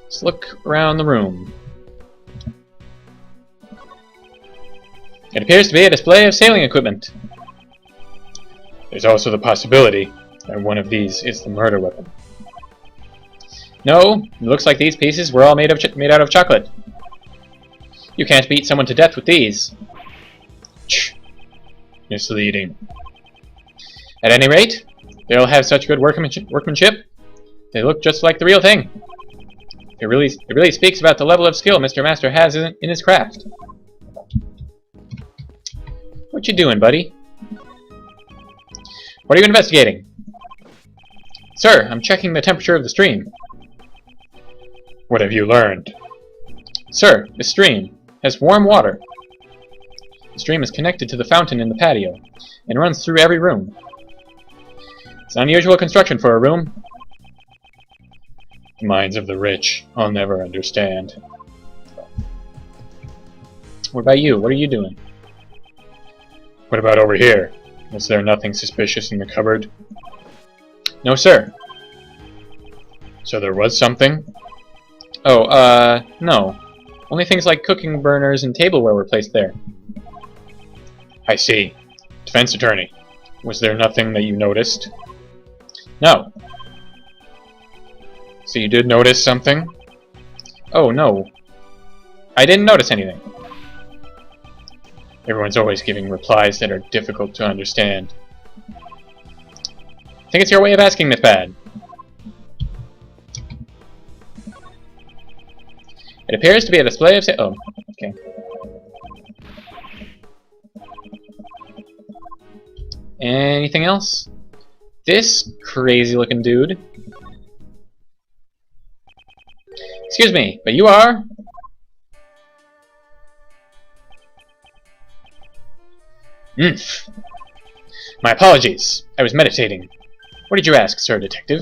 Let's look around the room. It appears to be a display of sailing equipment. There's also the possibility that one of these is the murder weapon. No, it looks like these pieces were all made out of chocolate. You can't beat someone to death with these. Misleading. At any rate, they all have such good workmanship. They look just like the real thing. It really speaks about the level of skill Mr. Master has in his craft. What you doing, buddy? What are you investigating? Sir, I'm checking the temperature of the stream. What have you learned? Sir, the stream has warm water. The stream is connected to the fountain in the patio and runs through every room. It's an unusual construction for a room. The minds of the rich I'll never understand. What about you? What are you doing? What about over here? Was there nothing suspicious in the cupboard? No, sir. So there was something? Oh, no. Only things like cooking burners and tableware were placed there. I see. Defense attorney. Was there nothing that you noticed? No. So you did notice something? Oh, no. I didn't notice anything. Everyone's always giving replies that are difficult to understand. I think it's your way of asking, Miss Bad. It appears to be a display of oh, okay. Anything else? This crazy-looking dude. Excuse me, but you are? My apologies. I was meditating. What did you ask, Sir Detective?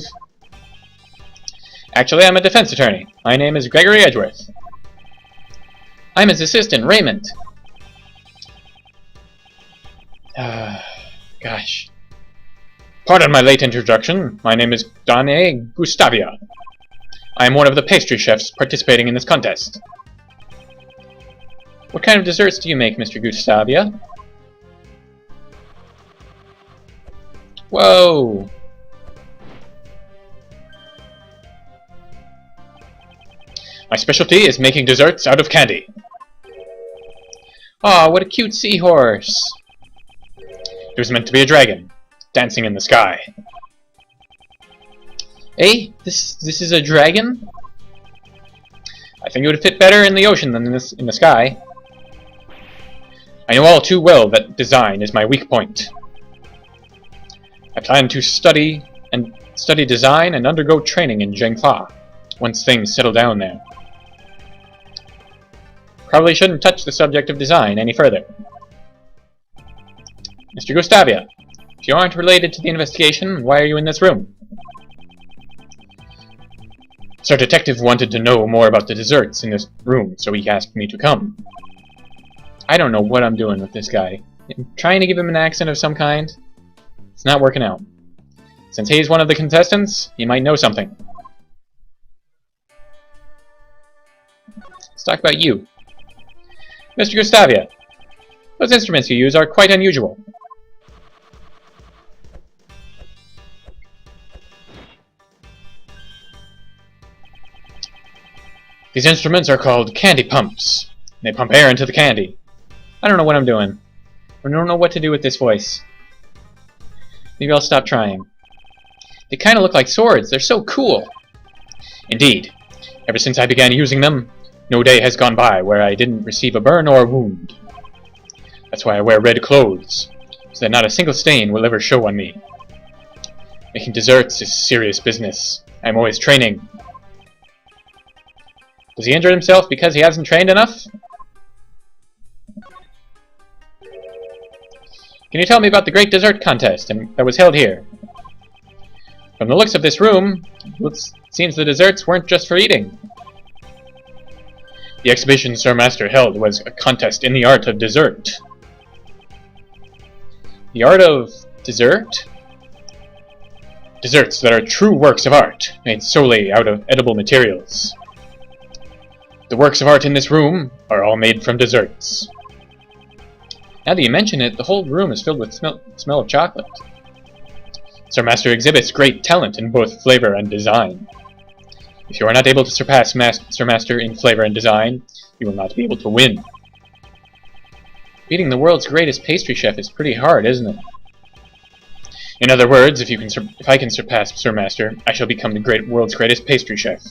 Actually, I'm a defense attorney. My name is Gregory Edgeworth. I'm his assistant, Raymond. Gosh. Pardon my late introduction. My name is Dane Gustavia. I am one of the pastry chefs participating in this contest. What kind of desserts do you make, Mr. Gustavia? Whoa! My specialty is making desserts out of candy. Aw, what a cute seahorse! It was meant to be a dragon, dancing in the sky. Eh? This is a dragon? I think it would fit better in the ocean than in the sky. I know all too well that design is my weak point. I plan to study design and undergo training in Zhengfa once things settle down there. Probably shouldn't touch the subject of design any further. Mr. Gustavia, if you aren't related to the investigation, why are you in this room? Sir Detective wanted to know more about the desserts in this room, so he asked me to come. I don't know what I'm doing with this guy. I'm trying to give him an accent of some kind. It's not working out. Since he's one of the contestants, he might know something. Let's talk about you. Mr. Gustavia, those instruments you use are quite unusual. These instruments are called candy pumps. They pump air into the candy. I don't know what I'm doing. I don't know what to do with this voice. Maybe I'll stop trying. They kind of look like swords. They're so cool. Indeed. Ever since I began using them, no day has gone by where I didn't receive a burn or a wound. That's why I wear red clothes, so that not a single stain will ever show on me. Making desserts is serious business. I'm always training. Does he injure himself because he hasn't trained enough? Can you tell me about the great dessert contest that was held here? From the looks of this room, it seems the desserts weren't just for eating. The exhibition Sir Master held was a contest in the art of dessert. The art of dessert? Desserts that are true works of art, made solely out of edible materials. The works of art in this room are all made from desserts. Now that you mention it, the whole room is filled with smell of chocolate. Sir Master exhibits great talent in both flavor and design. If you are not able to surpass Sir Master in flavor and design, you will not be able to win. Beating the world's greatest pastry chef is pretty hard, isn't it? In other words, if I can surpass Sir Master, I shall become the world's greatest pastry chef.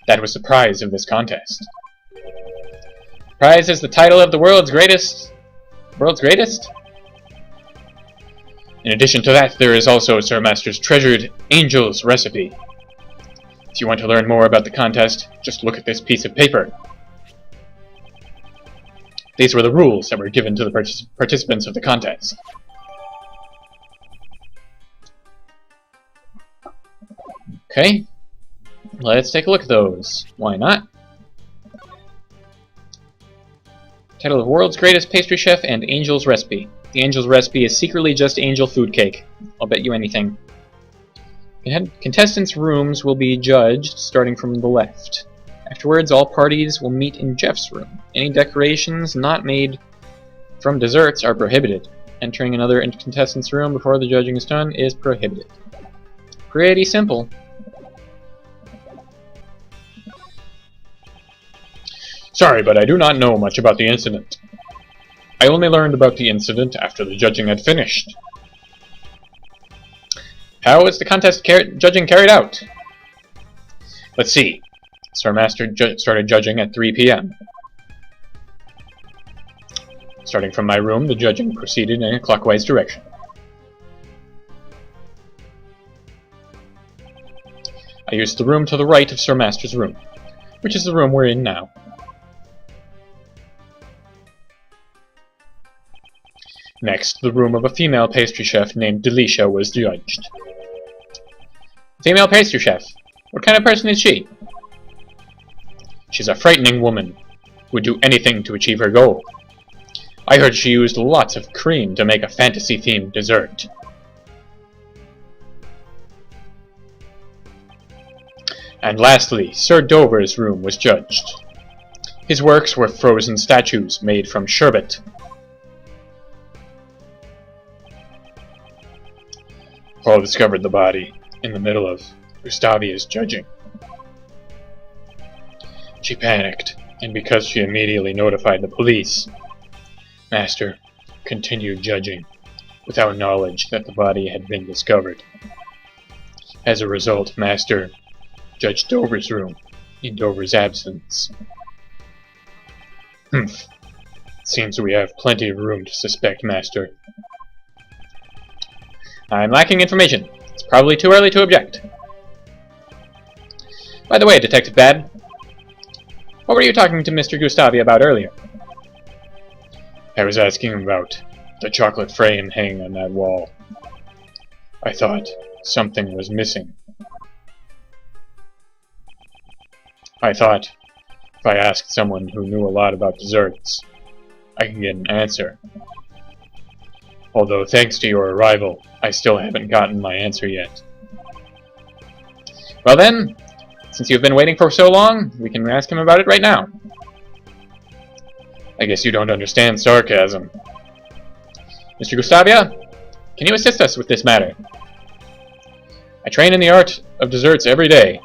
That was the prize of this contest. The prize is the title of the world's greatest? World's greatest? In addition to that, there is also Sir Master's treasured Angel's recipe. If you want to learn more about the contest, just look at this piece of paper. These were the rules that were given to the participants of the contest. Okay, let's take a look at those. Why not? Title of World's Greatest Pastry Chef and Angel's Recipe. The Angel's Recipe is secretly just angel food cake. I'll bet you anything. Contestants' rooms will be judged starting from the left. Afterwards, all parties will meet in Jeff's room. Any decorations not made from desserts are prohibited. Entering another contestant's room before the judging is done is prohibited. Pretty simple. Sorry, but I do not know much about the incident. I only learned about the incident after the judging had finished. How is the contest judging carried out? Let's see. Sir Master started judging at 3 p.m. Starting from my room, the judging proceeded in a clockwise direction. I used the room to the right of Sir Master's room, which is the room we're in now. Next, the room of a female pastry chef named Delicia was judged. Female pastry chef? What kind of person is she? She's a frightening woman who would do anything to achieve her goal. I heard she used lots of cream to make a fantasy-themed dessert. And lastly, Sir Dover's room was judged. His works were frozen statues made from sherbet. Paul discovered the body in the middle of Gustavia's judging. She panicked, and because she immediately notified the police, Master continued judging without knowledge that the body had been discovered. As a result, Master judged Dover's room in Dover's absence. Seems we have plenty of room to suspect Master. I'm lacking information. It's probably too early to object. By the way, Detective Bad, what were you talking to Mr. Gustavia about earlier? I was asking him about the chocolate frame hanging on that wall. I thought something was missing. I thought if I asked someone who knew a lot about desserts, I could get an answer. Although thanks to your arrival, I still haven't gotten my answer yet. Well then, since you've been waiting for so long, we can ask him about it right now. I guess you don't understand sarcasm. Mr. Gustavia, can you assist us with this matter? I train in the art of desserts every day.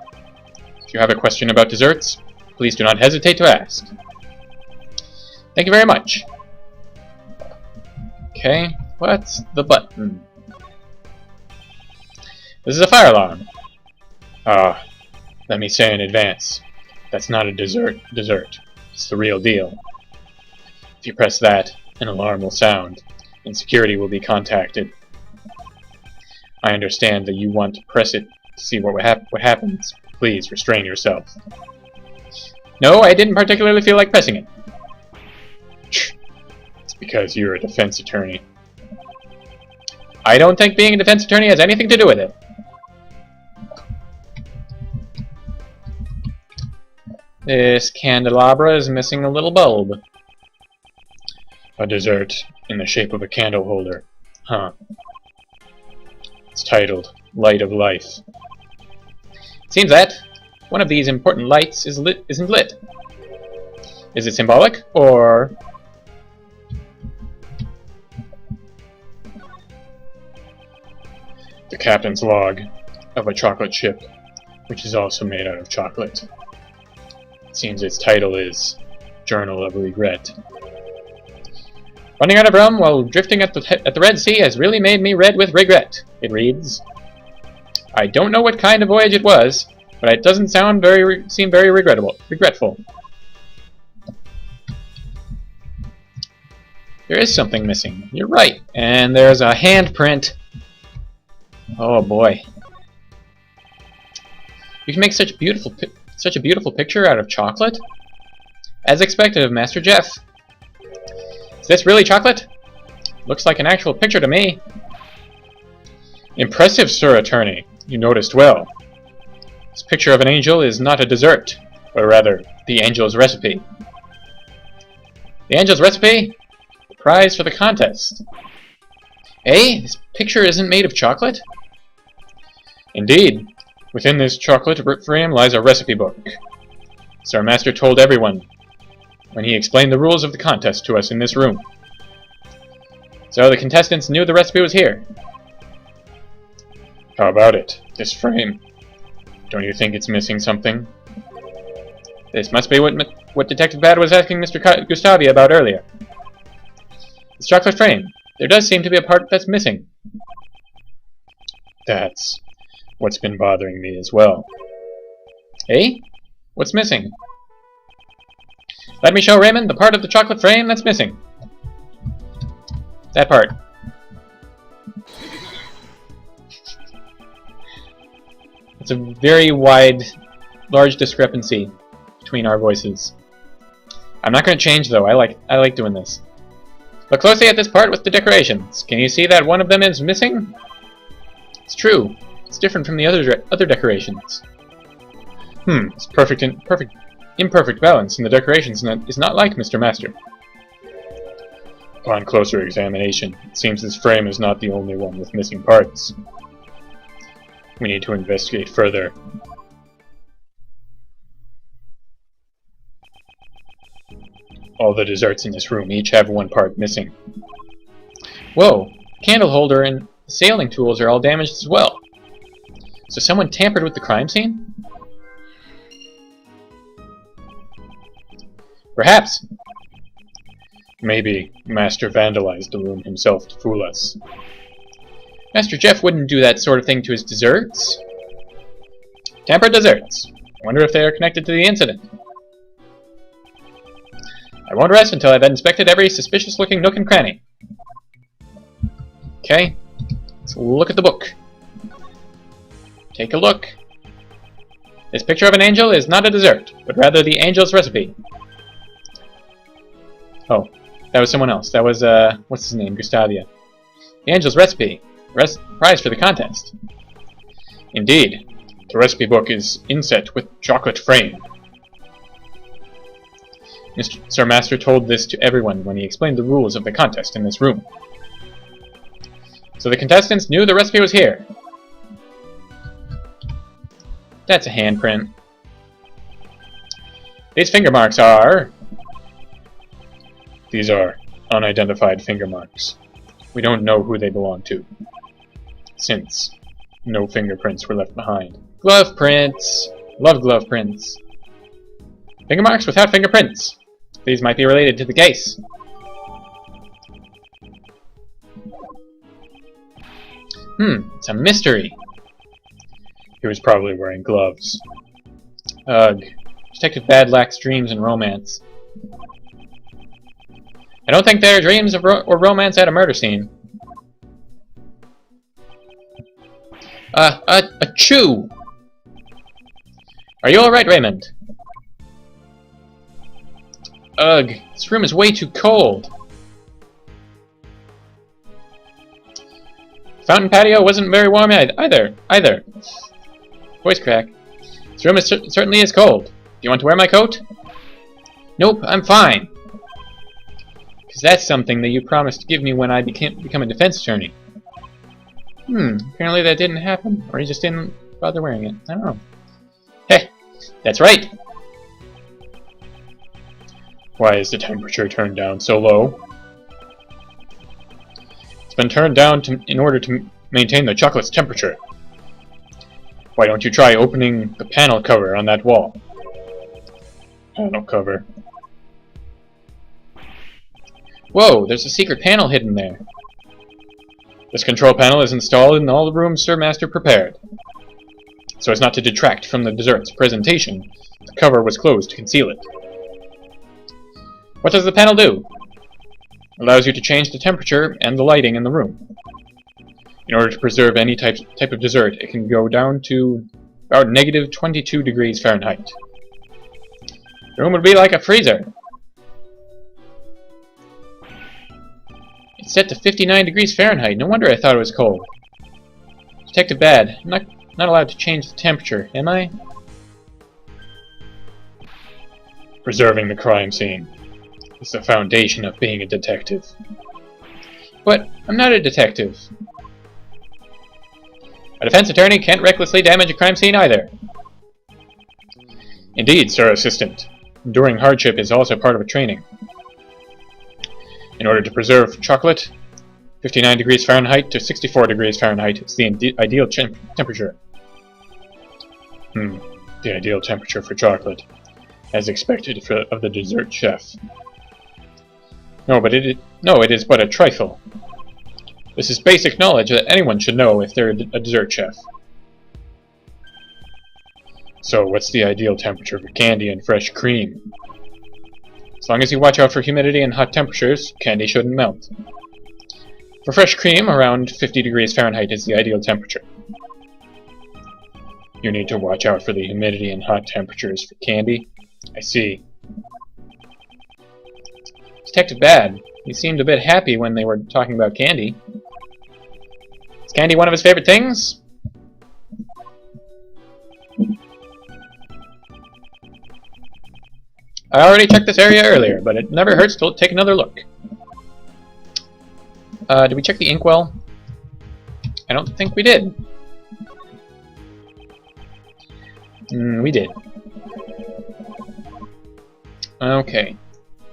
If you have a question about desserts, please do not hesitate to ask. Thank you very much. Okay, what's the button? This is a fire alarm. Let me say in advance, that's not a dessert. It's the real deal. If you press that, an alarm will sound, and security will be contacted. I understand that you want to press it to see what happens. Please restrain yourself. No, I didn't particularly feel like pressing it. It's because you're a defense attorney. I don't think being a defense attorney has anything to do with it. This candelabra is missing a little bulb. A dessert in the shape of a candle holder. Huh. It's titled Light of Life. Seems that. one of these important lights isn't lit. Is it symbolic, or... The captain's log of a chocolate ship, which is also made out of chocolate. It seems its title is Journal of Regret. Running out of rum while drifting at the Red Sea has really made me red with regret, it reads. I don't know what kind of voyage it was, but it doesn't seem very regretful. There is something missing. You're right. And there's a handprint. Oh boy. You can make such a beautiful picture out of chocolate? As expected of Master Jeff. Is this really chocolate? Looks like an actual picture to me. Impressive, Sir Attorney. You noticed well. This picture of an angel is not a dessert, but rather the angel's recipe. The angel's recipe? The prize for the contest. Eh? This picture isn't made of chocolate? Indeed. Within this chocolate frame lies a recipe book. Sir Master told everyone when he explained the rules of the contest to us in this room. So the contestants knew the recipe was here. How about it? This frame. Don't you think it's missing something? This must be what Detective Bad was asking Mr. Gustavia about earlier. This chocolate frame. There does seem to be a part that's missing. That's what's been bothering me as well. Eh? What's missing? Let me show Raymond the part of the chocolate frame that's missing. That part. It's a very large discrepancy between our voices. I'm not going to change though. I like doing this. Look closely at this part with the decorations. Can you see that one of them is missing? It's true. It's different from the other decorations. It's imperfect balance in the decorations is not like Mr. Master. Upon closer examination, it seems this frame is not the only one with missing parts. We need to investigate further. All the desserts in this room each have one part missing. Whoa! Candle holder and sailing tools are all damaged as well. So someone tampered with the crime scene? Perhaps. Maybe Master vandalized the room himself to fool us. Master Jeff wouldn't do that sort of thing to his desserts. Tampered desserts. I wonder if they are connected to the incident. I won't rest until I've inspected every suspicious-looking nook and cranny. Okay, let's look at the book. Take a look. This picture of an angel is not a dessert, but rather the angel's recipe. Oh, that was someone else. That was, what's his name? Gustavia. The angel's recipe. Prize for the contest. Indeed. The recipe book is inset with chocolate frame. Sir Master told this to everyone when he explained the rules of the contest in this room. So the contestants knew the recipe was here. That's a handprint. These finger marks are... These are unidentified finger marks. We don't know who they belong to, since no fingerprints were left behind. Glove prints! Love glove prints. Finger marks without fingerprints. These might be related to the case. It's a mystery. He was probably wearing gloves. Ugh. Detective Bad lacks dreams and romance. I don't think there are dreams of or romance at a murder scene. Achoo! Are you alright, Raymond? Ugh, this room is way too cold. Fountain patio wasn't very warm either. Voice crack. This room certainly is cold. Do you want to wear my coat? Nope, I'm fine. Because that's something that you promised to give me when I become a defense attorney. Apparently that didn't happen. Or you just didn't bother wearing it. I don't know. Heh, That's right! Why is the temperature turned down so low? It's been turned down in order to maintain the chocolate's temperature. Why don't you try opening the panel cover on that wall? Panel cover. Whoa, there's a secret panel hidden there. This control panel is installed in all the rooms Sir Master prepared. So as not to detract from the dessert's presentation, the cover was closed to conceal it. What does the panel do? It allows you to change the temperature and the lighting in the room. In order to preserve any type of dessert, it can go down to about negative 22 degrees Fahrenheit. The room would be like a freezer. It's set to 59 degrees Fahrenheit. No wonder I thought it was cold. Detective Bad, I'm not allowed to change the temperature, am I? Preserving the crime scene is the foundation of being a detective. But I'm not a detective. A defense attorney can't recklessly damage a crime scene either. Indeed, Sir Assistant. Enduring hardship is also part of a training. In order to preserve chocolate, 59 degrees Fahrenheit to 64 degrees Fahrenheit is the ideal temperature. The ideal temperature for chocolate, as expected of the dessert chef. No, it is but a trifle. This is basic knowledge that anyone should know if they're a dessert chef. So, what's the ideal temperature for candy and fresh cream? As long as you watch out for humidity and hot temperatures, candy shouldn't melt. For fresh cream, around 50 degrees Fahrenheit is the ideal temperature. You need to watch out for the humidity and hot temperatures for candy. I see. Detective Bad, he seemed a bit happy when they were talking about candy. Is candy one of his favorite things? I already checked this area earlier, but it never hurts to take another look. Did we check the inkwell? I don't think we did. We did. Okay.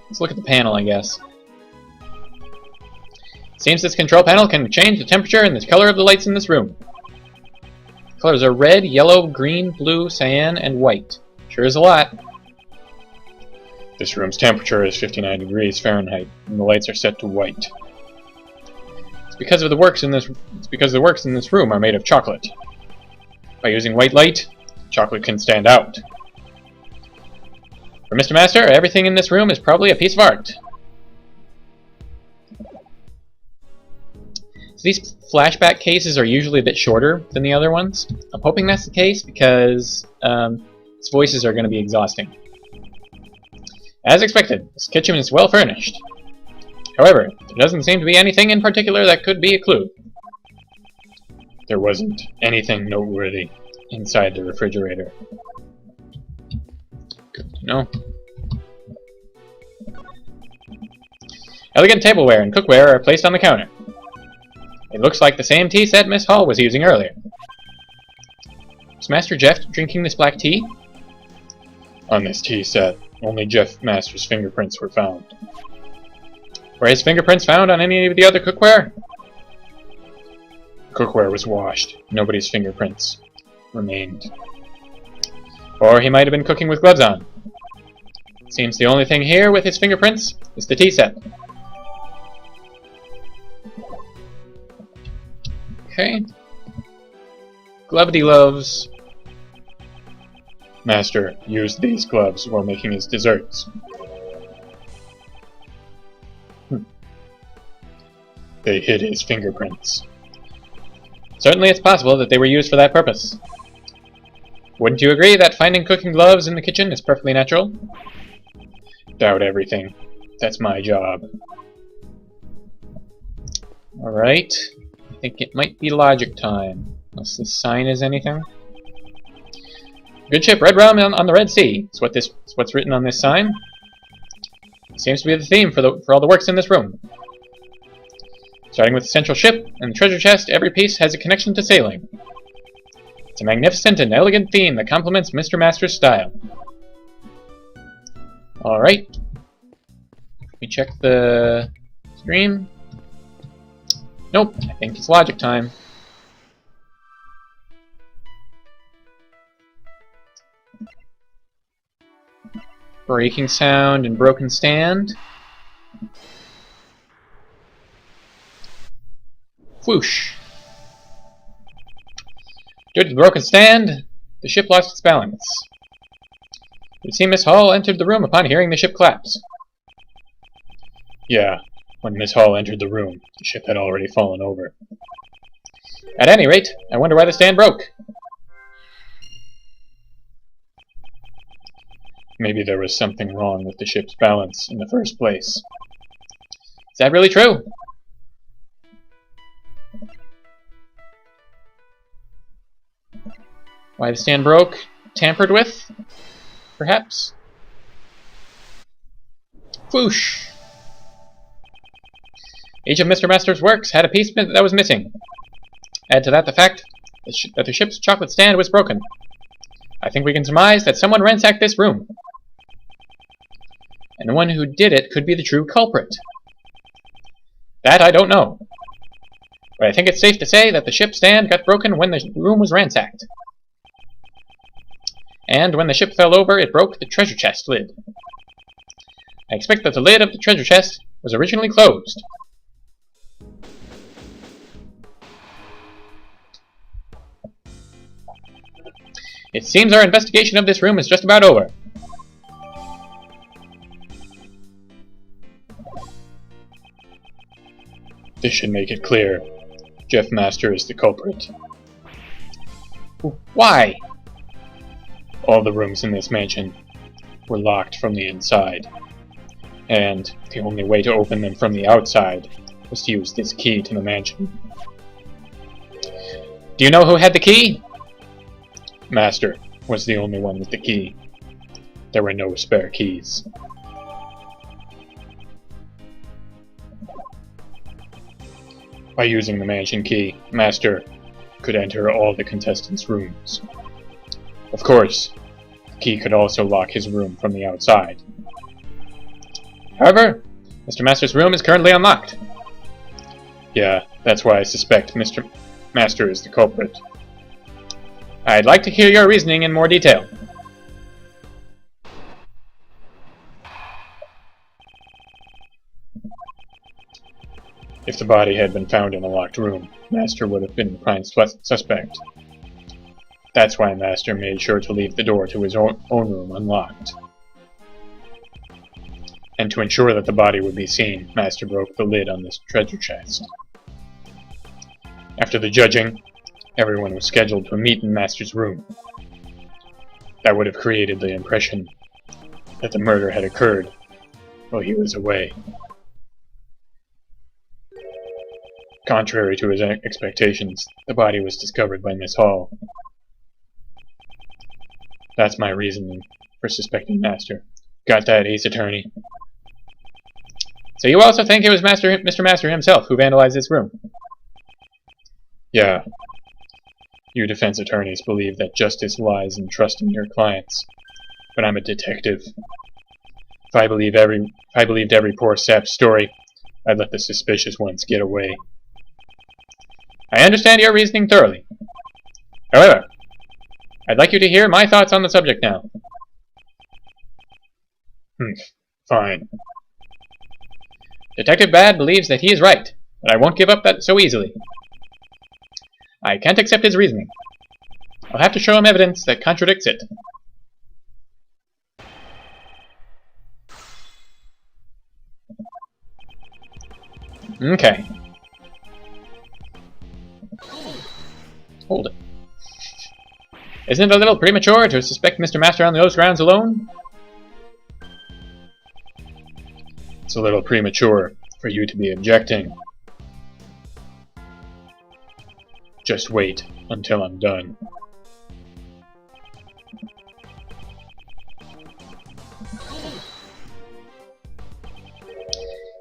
Let's look at the panel, I guess. Seems this control panel can change the temperature and the color of the lights in this room. The colors are red, yellow, green, blue, cyan, and white. Sure is a lot. This room's temperature is 59 degrees Fahrenheit, and the lights are set to white. It's because the works in this room are made of chocolate. By using white light, chocolate can stand out. For Mr. Master, everything in this room is probably a piece of art. So these flashback cases are usually a bit shorter than the other ones. I'm hoping that's the case because its voices are going to be exhausting. As expected, this kitchen is well furnished. However, there doesn't seem to be anything in particular that could be a clue. There wasn't anything noteworthy inside the refrigerator. Good to know. Elegant tableware and cookware are placed on the counter. It looks like the same tea set Miss Hall was using earlier. Was Master Jeff drinking this black tea? On this tea set, only Jeff Master's fingerprints were found. Were his fingerprints found on any of the other cookware? Cookware was washed. Nobody's fingerprints remained. Or he might have been cooking with gloves on. Seems the only thing here with his fingerprints is the tea set. Okay. Glovety gloves. Master used these gloves while making his desserts. They hid his fingerprints. Certainly it's possible that they were used for that purpose. Wouldn't you agree that finding cooking gloves in the kitchen is perfectly natural? Doubt everything. That's my job. Alright. I think it might be logic time. Unless this sign is anything. Good ship, red rum on the Red Sea. It's what's written on this sign. Seems to be the theme for all the works in this room. Starting with the central ship and the treasure chest, every piece has a connection to sailing. It's a magnificent and elegant theme that complements Mr. Master's style. Alright. Let me check the stream. Nope, I think it's logic time. Breaking sound and broken stand. Whoosh. Due to the broken stand, the ship lost its balance. It seemed Miss Hall entered the room upon hearing the ship collapse. Yeah, when Miss Hall entered the room, the ship had already fallen over. At any rate, I wonder why the stand broke. Maybe there was something wrong with the ship's balance in the first place. Is that really true? Why the stand broke? Tampered with? Perhaps? Whoosh! Each of Mr. Master's works had a piece that was missing. Add to that the fact that the ship's chocolate stand was broken. I think we can surmise that someone ransacked this room. And the one who did it could be the true culprit. That I don't know. But I think it's safe to say that the ship stand got broken when the room was ransacked. And when the ship fell over, it broke the treasure chest lid. I expect that the lid of the treasure chest was originally closed. It seems our investigation of this room is just about over. This should make it clear. Jeff Master is the culprit. Why? All the rooms in this mansion were locked from the inside, and the only way to open them from the outside was to use this key to the mansion. Do you know who had the key? Master was the only one with the key. There were no spare keys. By using the mansion key, Master could enter all the contestants' rooms. Of course, the key could also lock his room from the outside. However, Mr. Master's room is currently unlocked. Yeah, that's why I suspect Mr. Master is the culprit. I'd like to hear your reasoning in more detail. If the body had been found in a locked room, Master would have been the prime suspect. That's why Master made sure to leave the door to his own room unlocked. And to ensure that the body would be seen, Master broke the lid on this treasure chest. After the judging, everyone was scheduled to meet in Master's room. That would have created the impression that the murder had occurred while he was away. Contrary to his expectations, the body was discovered by Miss Hall. That's my reasoning for suspecting Master. Got that, Ace Attorney? So you also think it was Mr. Master himself who vandalized this room? Yeah. You defense attorneys believe that justice lies in trusting your clients. But I'm a detective. If I believed every poor sap's story, I'd let the suspicious ones get away. I understand your reasoning thoroughly. However, I'd like you to hear my thoughts on the subject now. Fine. Detective Bad believes that he is right, but I won't give up that so easily. I can't accept his reasoning. I'll have to show him evidence that contradicts it. Okay. Hold it. Isn't it a little premature to suspect Mr. Master on those grounds alone? It's a little premature for you to be objecting. Just wait until I'm done.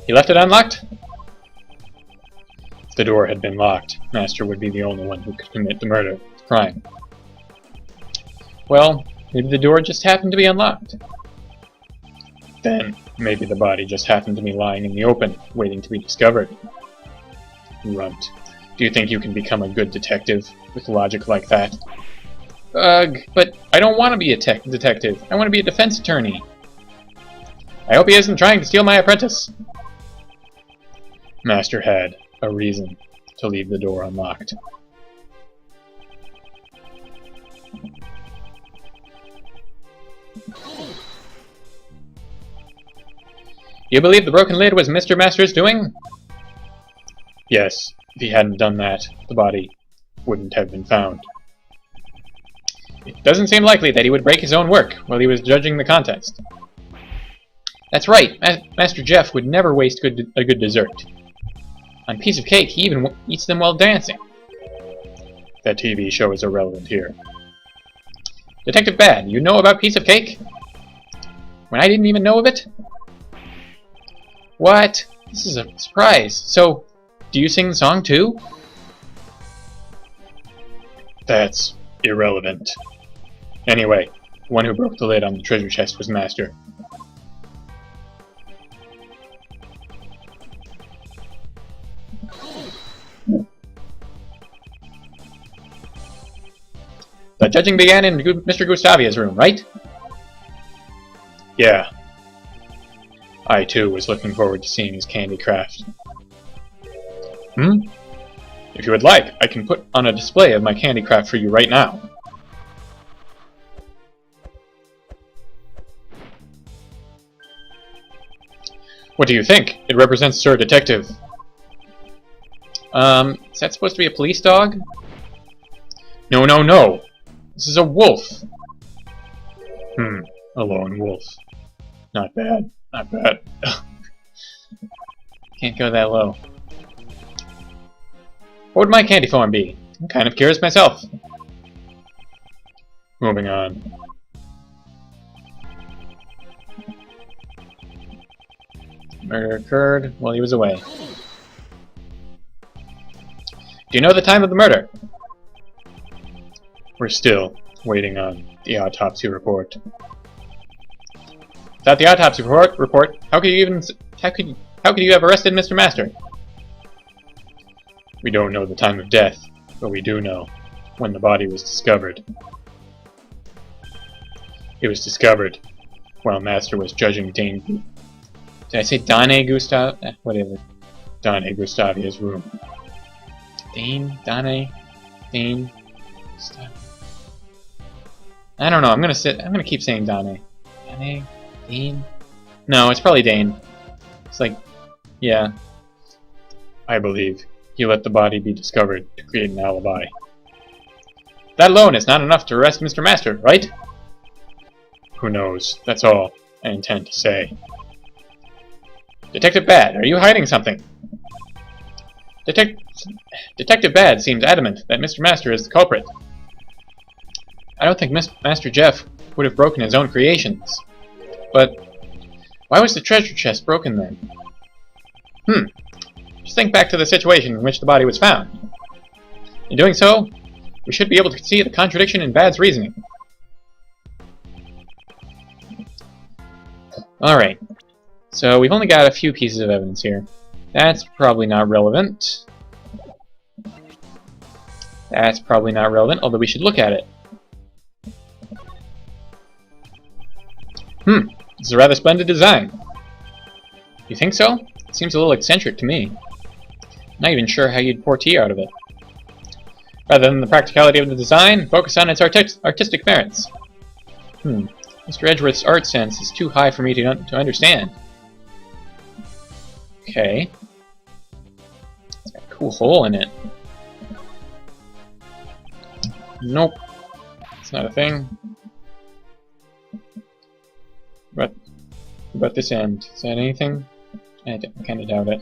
He left it unlocked? If the door had been locked, Master would be the only one who could commit the crime. Well, maybe the door just happened to be unlocked. Then, maybe the body just happened to be lying in the open, waiting to be discovered. Runt. Do you think you can become a good detective with logic like that? Ugh, but I don't want to be a detective. I want to be a defense attorney. I hope he isn't trying to steal my apprentice. Master had a reason to leave the door unlocked. You believe the broken lid was Mr. Master's doing? Yes, if he hadn't done that, the body wouldn't have been found. It doesn't seem likely that he would break his own work while he was judging the contest. That's right, Master Jeff would never waste a good dessert. On a piece of cake, he even eats them while dancing. That TV show is irrelevant here. Detective Bad, you know about piece of cake? When I didn't even know of it? What? This is a surprise. So, do you sing the song too? That's irrelevant. Anyway, the one who broke the lid on the treasure chest was Master. The judging began in Mr. Gustavia's room, right? Yeah. I, too, was looking forward to seeing his candy craft. If you would like, I can put on a display of my candy craft for you right now. What do you think? It represents Sir Detective. Is that supposed to be a police dog? No, no, no! This is a wolf! A lone wolf. Not bad. Not bad. Can't go that low. What would my candy form be? I'm kind of curious myself. Moving on. Murder occurred while he was away. Do you know the time of the murder? We're still waiting on the autopsy report. Without the autopsy report, how could you have arrested Mr. Master? We don't know the time of death, but we do know when the body was discovered. It was discovered while Master was judging Dane. Did I say Dane Gustav? Whatever. Dane Gustavia's room. Dane? Gustav. I don't know. I'm gonna keep saying Dane. Dane? No, it's probably Dane. It's like, yeah. I believe he let the body be discovered to create an alibi. That alone is not enough to arrest Mr. Master, right? Who knows? That's all I intend to say. Detective Bad, are you hiding something? Detective Bad seems adamant that Mr. Master is the culprit. I don't think Master Jeff would have broken his own creations. But why was the treasure chest broken then? Just think back to the situation in which the body was found. In doing so, we should be able to see the contradiction in Bad's reasoning. Alright, so we've only got a few pieces of evidence here. That's probably not relevant. That's probably not relevant, although we should look at it. This is a rather splendid design. You think so? It seems a little eccentric to me. Not even sure how you'd pour tea out of it. Rather than the practicality of the design, focus on its artistic merits. Mr. Edgeworth's art sense is too high for me to understand. Okay. It's got a cool hole in it. Nope. It's not a thing. What about this end? Is that anything? I kind of doubt it.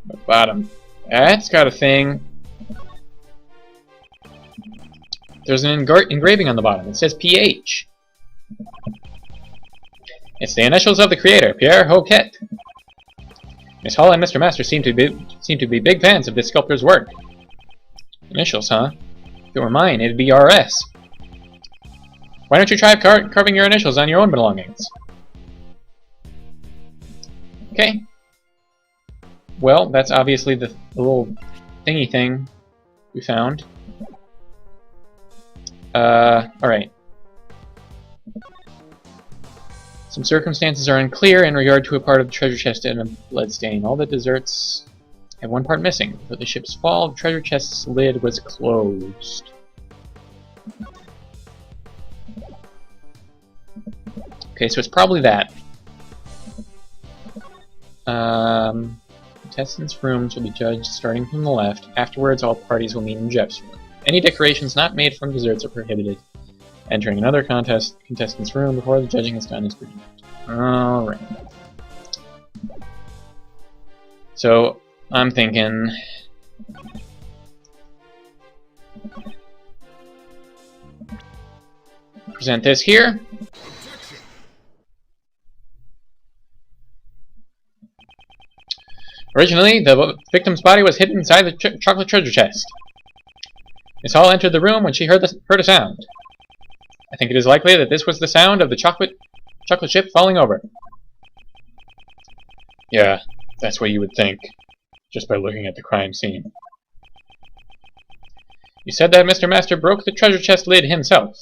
The bottom. That's got a thing. There's an engraving on the bottom. It says PH. It's the initials of the creator, Pierre Hoquet. Miss Hall and Mr. Master seem to be big fans of this sculptor's work. Initials, huh? If it were mine, it'd be RS. Why don't you try carving your initials on your own belongings? Okay. Well, that's obviously the little thingy thing we found. Alright. Some circumstances are unclear in regard to a part of the treasure chest and a bloodstain. All the desserts have one part missing. For the ship's fall, the treasure chest's lid was closed. Okay, so it's probably that. Contestants' rooms will be judged starting from the left. Afterwards, all parties will meet in Jeff's room. Any decorations not made from desserts are prohibited. Entering another contestant's room before the judging is done is prohibited. Alright. So, I'm thinking... present this here. Originally, the victim's body was hidden inside the chocolate treasure chest. Miss Hall entered the room when she heard a sound. I think it is likely that this was the sound of the chocolate chip falling over. Yeah, that's what you would think, just by looking at the crime scene. You said that Mr. Master broke the treasure chest lid himself.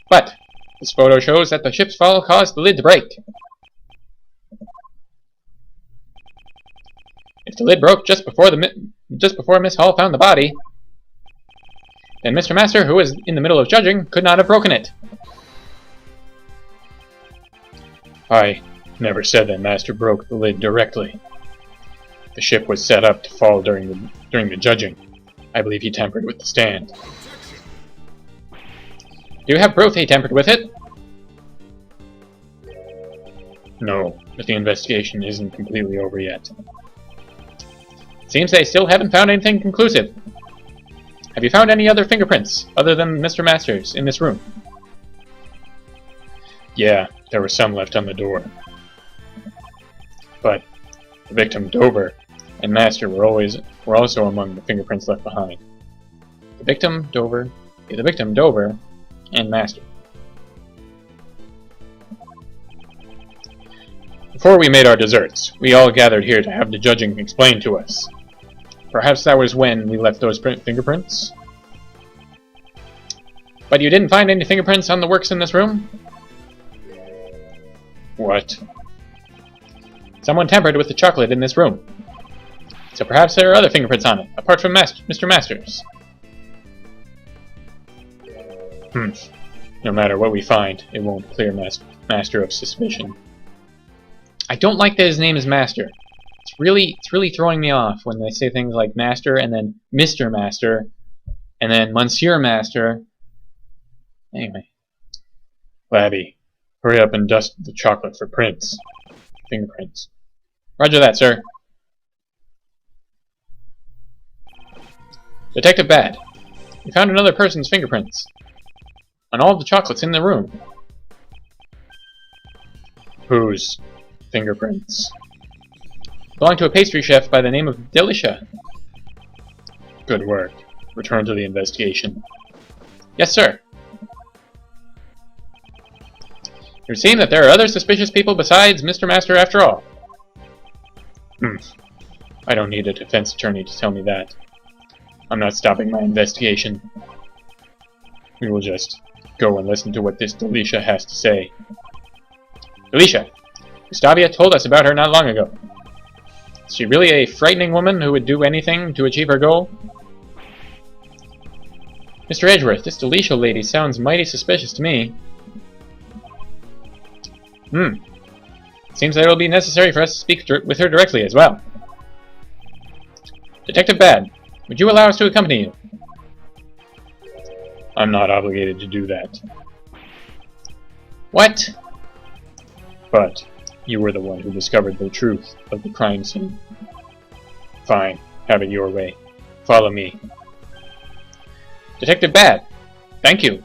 But this photo shows that the ship's fall caused the lid to break. If the lid broke just before Miss Hall found the body, then Mr. Master, who was in the middle of judging, could not have broken it. I never said that Master broke the lid directly. The ship was set up to fall during the judging. I believe he tampered with the stand. Do you have proof he tampered with it? No, but the investigation isn't completely over yet. Seems they still haven't found anything conclusive. Have you found any other fingerprints, other than Mr. Master's, in this room? Yeah, there were some left on the door. But the victim, Dover, and Master were also among the fingerprints left behind. The victim, Dover, and Master. Before we made our desserts, we all gathered here to have the judging explained to us. Perhaps that was when we left those fingerprints? But you didn't find any fingerprints on the works in this room? What? Someone tampered with the chocolate in this room. So perhaps there are other fingerprints on it, apart from Mr. Master's. No matter what we find, it won't clear Master of suspicion. I don't like that his name is Master. It's really throwing me off when they say things like Master and then Mr. Master and then Monsieur Master. Anyway. Labby, hurry up and dust the chocolate for prints. Fingerprints. Roger that, sir. Detective Bad, we found another person's fingerprints on all of the chocolates in the room. Whose fingerprints? Belong to a pastry chef by the name of Delicia. Good work. Return to the investigation. Yes, sir. It would seem that there are other suspicious people besides Mr. Master after all. I don't need a defense attorney to tell me that. I'm not stopping my investigation. We will just go and listen to what this Delicia has to say. Delicia, Gustavia told us about her not long ago. Is she really a frightening woman who would do anything to achieve her goal? Mr. Edgeworth, this Delicia lady sounds mighty suspicious to me. Seems that it'll be necessary for us to speak with her directly as well. Detective Bad, would you allow us to accompany you? I'm not obligated to do that. What? But you were the one who discovered the truth of the crime scene. Fine, have it your way. Follow me. Detective Bad, thank you.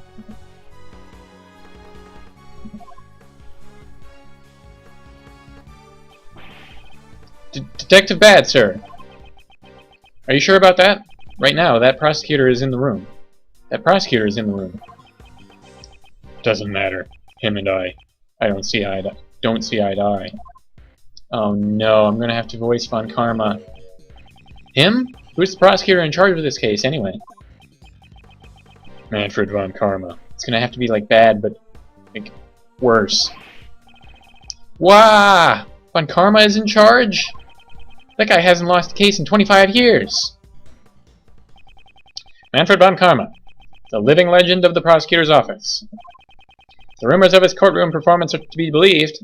Detective Bad, sir. Are you sure about that? Right now, that prosecutor is in the room. That prosecutor is in the room. Doesn't matter. Him and I don't see eye to eye. Oh no, I'm gonna have to voice Von Karma. Him? Who's the prosecutor in charge of this case, anyway? Manfred Von Karma. It's gonna have to be, like, bad, but, like, worse. Wah! Von Karma is in charge? That guy hasn't lost a case in 25 years! Manfred Von Karma, the living legend of the prosecutor's office. If the rumors of his courtroom performance are to be believed,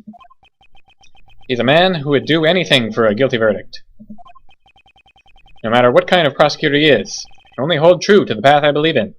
he's a man who would do anything for a guilty verdict. No matter what kind of prosecutor he is, I only hold true to the path I believe in.